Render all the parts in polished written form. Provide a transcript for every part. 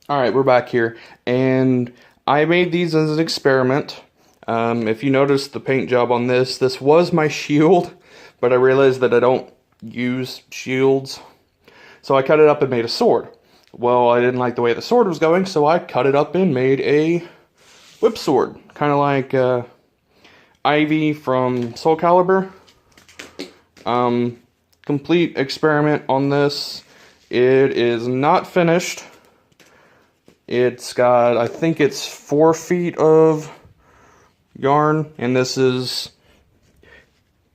Alright, we're back here, and I made these as an experiment. If you notice the paint job on this was my shield, but I realized that I don't use shields. So I cut it up and made a sword. Well, I didn't like the way the sword was going, so I cut it up and made a whip sword. Kind of like Ivy from Soul Calibur. Complete experiment on this. It is not finished. It's got, I think it's 4 feet of yarn, and this is,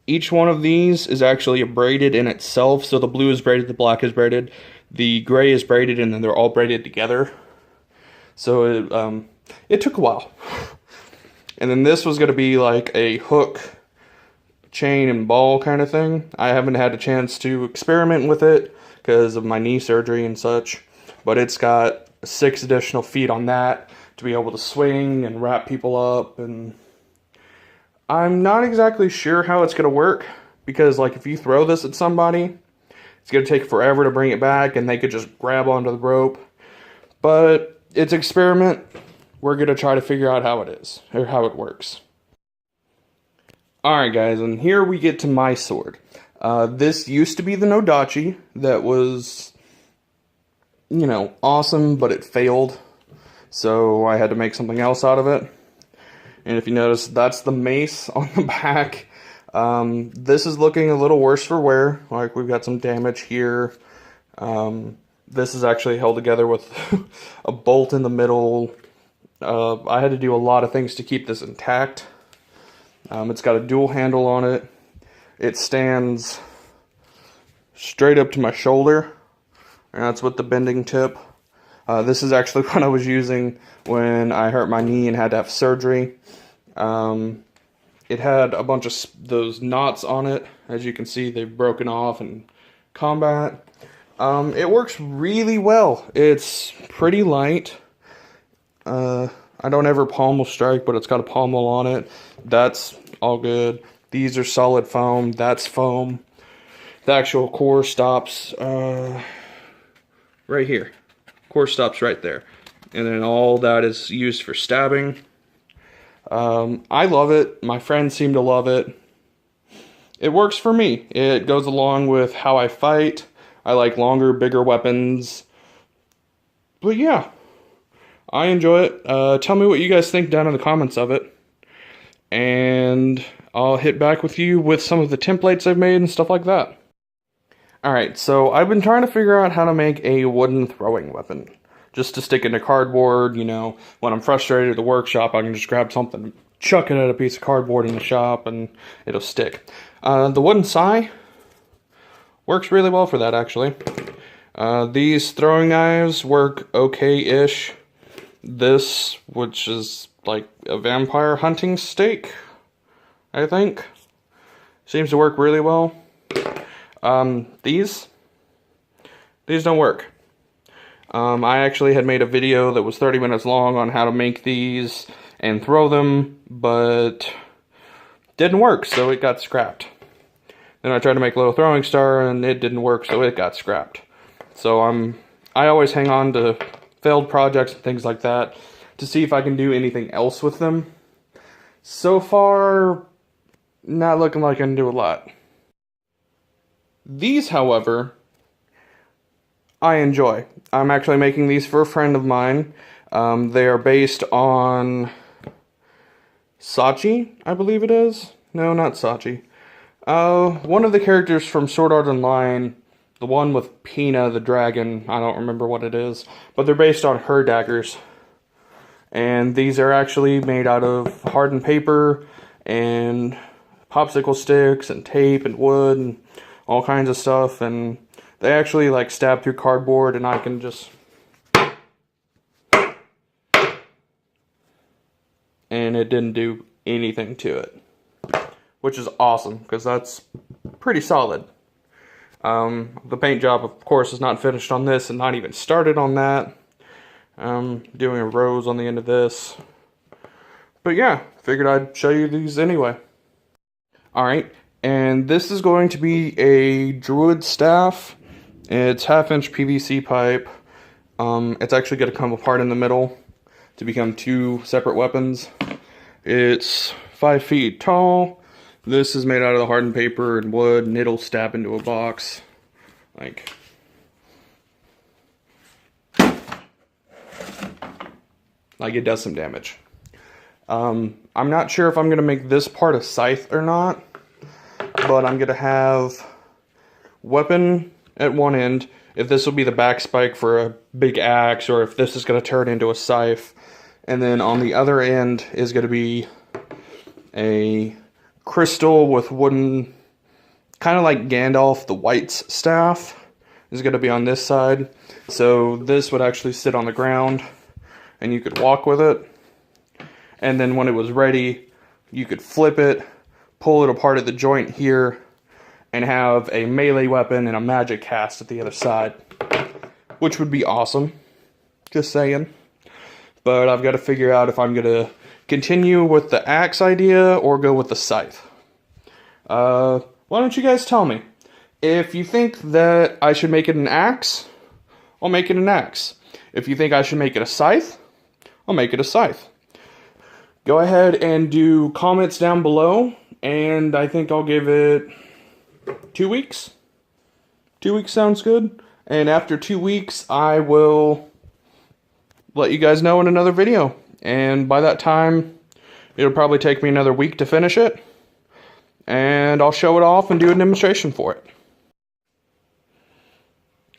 each one of these is actually braided in itself. So the blue is braided, the black is braided, the gray is braided, and then they're all braided together. So it took a while. And then this was going to be like a hook, chain, and ball kind of thing. I haven't had a chance to experiment with it because of my knee surgery and such, but it's got 6 additional feet on that to be able to swing and wrap people up, and I'm not exactly sure how it's going to work, because like if you throw this at somebody, it's going to take forever to bring it back and they could just grab onto the rope. But it's an experiment. We're going to try to figure out how it is, or how it works. Alright guys, and here we get to my sword. This used to be the Nodachi that was, you know, awesome, but it failed. So I had to make something else out of it. And if you notice, that's the mace on the back. This is looking a little worse for wear. Like, we've got some damage here. This is actually held together with a bolt in the middle. I had to do a lot of things to keep this intact. It's got a dual handle on it. It stands straight up to my shoulder. And that's with the bending tip. This is actually what I was using when I hurt my knee and had to have surgery. It had a bunch of those knots on it. As you can see, they've broken off in combat. It works really well. It's pretty light. I don't ever pommel strike, but it's got a pommel on it. That's all good. These are solid foam. That's foam. The actual core stops right here. Core stops right there. And then all that is used for stabbing. I love it. My friends seem to love it. It works for me. It goes along with how I fight. I like longer, bigger weapons. But yeah, I enjoy it. Tell me what you guys think down in the comments of it. And I'll hit back with you with some of the templates I've made and stuff like that. Alright, so I've been trying to figure out how to make a wooden throwing weapon. Just to stick into cardboard, you know, when I'm frustrated at the workshop, I can just grab something, chuck it at a piece of cardboard in the shop, and it'll stick. The wooden sai works really well for that, actually. These throwing knives work okay-ish. This, which is like a vampire hunting stake, I think, seems to work really well. These don't work. I actually had made a video that was 30 minutes long on how to make these and throw them, but didn't work, so it got scrapped. Then I tried to make a little throwing star, and it didn't work, so it got scrapped. So I always hang on to failed projects and things like that to see if I can do anything else with them. So far, not looking like I can do a lot. These, however, I enjoy. I'm actually making these for a friend of mine. They are based on Sachi, I believe it is. No, not Sachi. One of the characters from Sword Art Online, the one with Pina the dragon, I don't remember what it is, but they're based on her daggers. And these are actually made out of hardened paper and popsicle sticks and tape and wood and all kinds of stuff, and they actually like stab through cardboard, and I can just, and it didn't do anything to it, which is awesome because that's pretty solid. The paint job, of course, is not finished on this and not even started on that. Doing a rose on the end of this, but yeah, figured I'd show you these anyway. Alright, and this is going to be a druid staff. It's 1/2 inch PVC pipe. It's actually going to come apart in the middle to become two separate weapons. It's 5 feet tall. This is made out of the hardened paper and wood, and it'll stab into a box. Like it does some damage. I'm not sure if I'm going to make this part a scythe or not, but I'm going to have weapon at one end, if this will be the back spike for a big axe, or if this is going to turn into a scythe. And then on the other end is going to be a crystal with wooden, kind of like Gandalf the White's staff is going to be on this side. So this would actually sit on the ground and you could walk with it. And then when it was ready, you could flip it, pull it apart at the joint here, and have a melee weapon and a magic cast at the other side, which would be awesome. Just saying. But I've got to figure out if I'm going to continue with the axe idea or go with the scythe. Why don't you guys tell me? If you think that I should make it an axe, I'll make it an axe. If you think I should make it a scythe, I'll make it a scythe. Go ahead and do comments down below, and I think I'll give it 2 weeks. 2 weeks sounds good. And after 2 weeks, I will let you guys know in another video. And by that time, it'll probably take me another week to finish it. And I'll show it off and do a demonstration for it.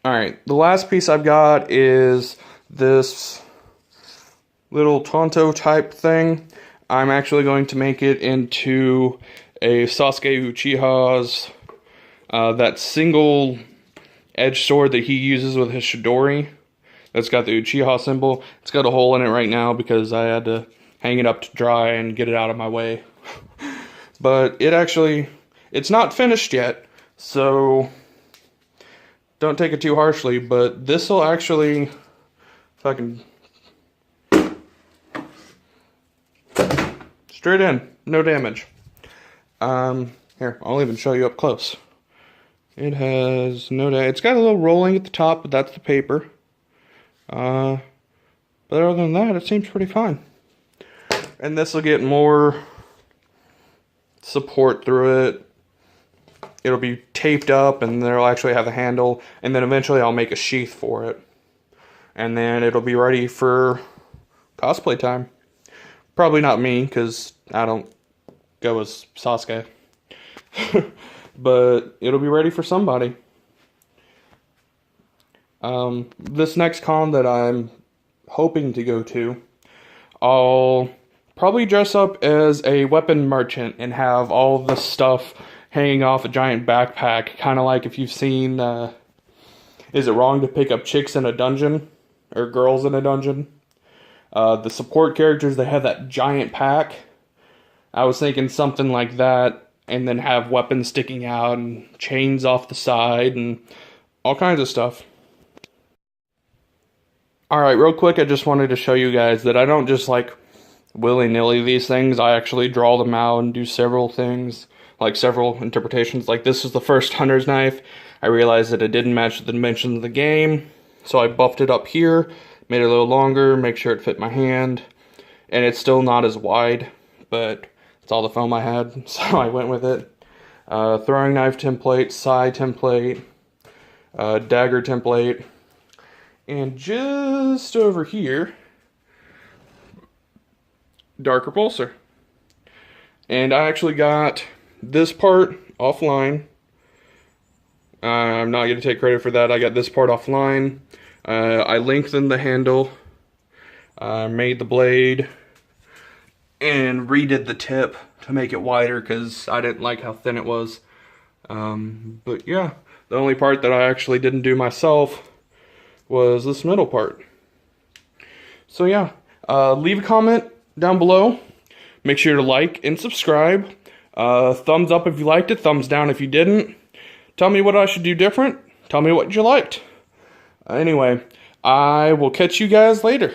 Alright, the last piece I've got is this little Tonto type thing. I'm actually going to make it into a Sasuke Uchiha's that single edge sword that he uses with his Chidori. That's got the Uchiha symbol. It's got a hole in it right now because I had to hang it up to dry and get it out of my way. But it's not finished yet, so don't take it too harshly, but this will actually, if I can, straight in, no damage. Here, I'll even show you up close. It has no damage. It's got a little rolling at the top, but that's the paper. But other than that, it seems pretty fine. And this will get more support through it. It'll be taped up, and it'll actually have a handle, and then eventually I'll make a sheath for it. And then it'll be ready for cosplay time. Probably not me, because I don't go as Sasuke. But it'll be ready for somebody. This next con that I'm hoping to go to, I'll probably dress up as a weapon merchant and have all the stuff hanging off a giant backpack, kind of like if you've seen, Is It Wrong to Pick Up Chicks in a Dungeon? Or Girls in a Dungeon? The support characters, they have that giant pack. I was thinking something like that, and then have weapons sticking out and chains off the side and all kinds of stuff. Alright, real quick, I just wanted to show you guys that I don't just like willy-nilly these things. I actually draw them out and do several things, like several interpretations. Like this is the first hunter's knife. I realized that it didn't match the dimensions of the game, so I buffed it up here, made it a little longer, make sure it fit my hand, and it's still not as wide, but it's all the foam I had, so I went with it. Throwing knife template, sai template, dagger template, and just over here, dark repulsor. And I actually got this part offline. I'm not going to take credit for that. I got this part offline. I lengthened the handle, made the blade, and redid the tip to make it wider because I didn't like how thin it was. But yeah, the only part that I actually didn't do myself was this middle part. So yeah, leave a comment down below. Make sure to like and subscribe. Thumbs up if you liked it, thumbs down if you didn't. Tell me what I should do different. Tell me what you liked. Anyway, I will catch you guys later.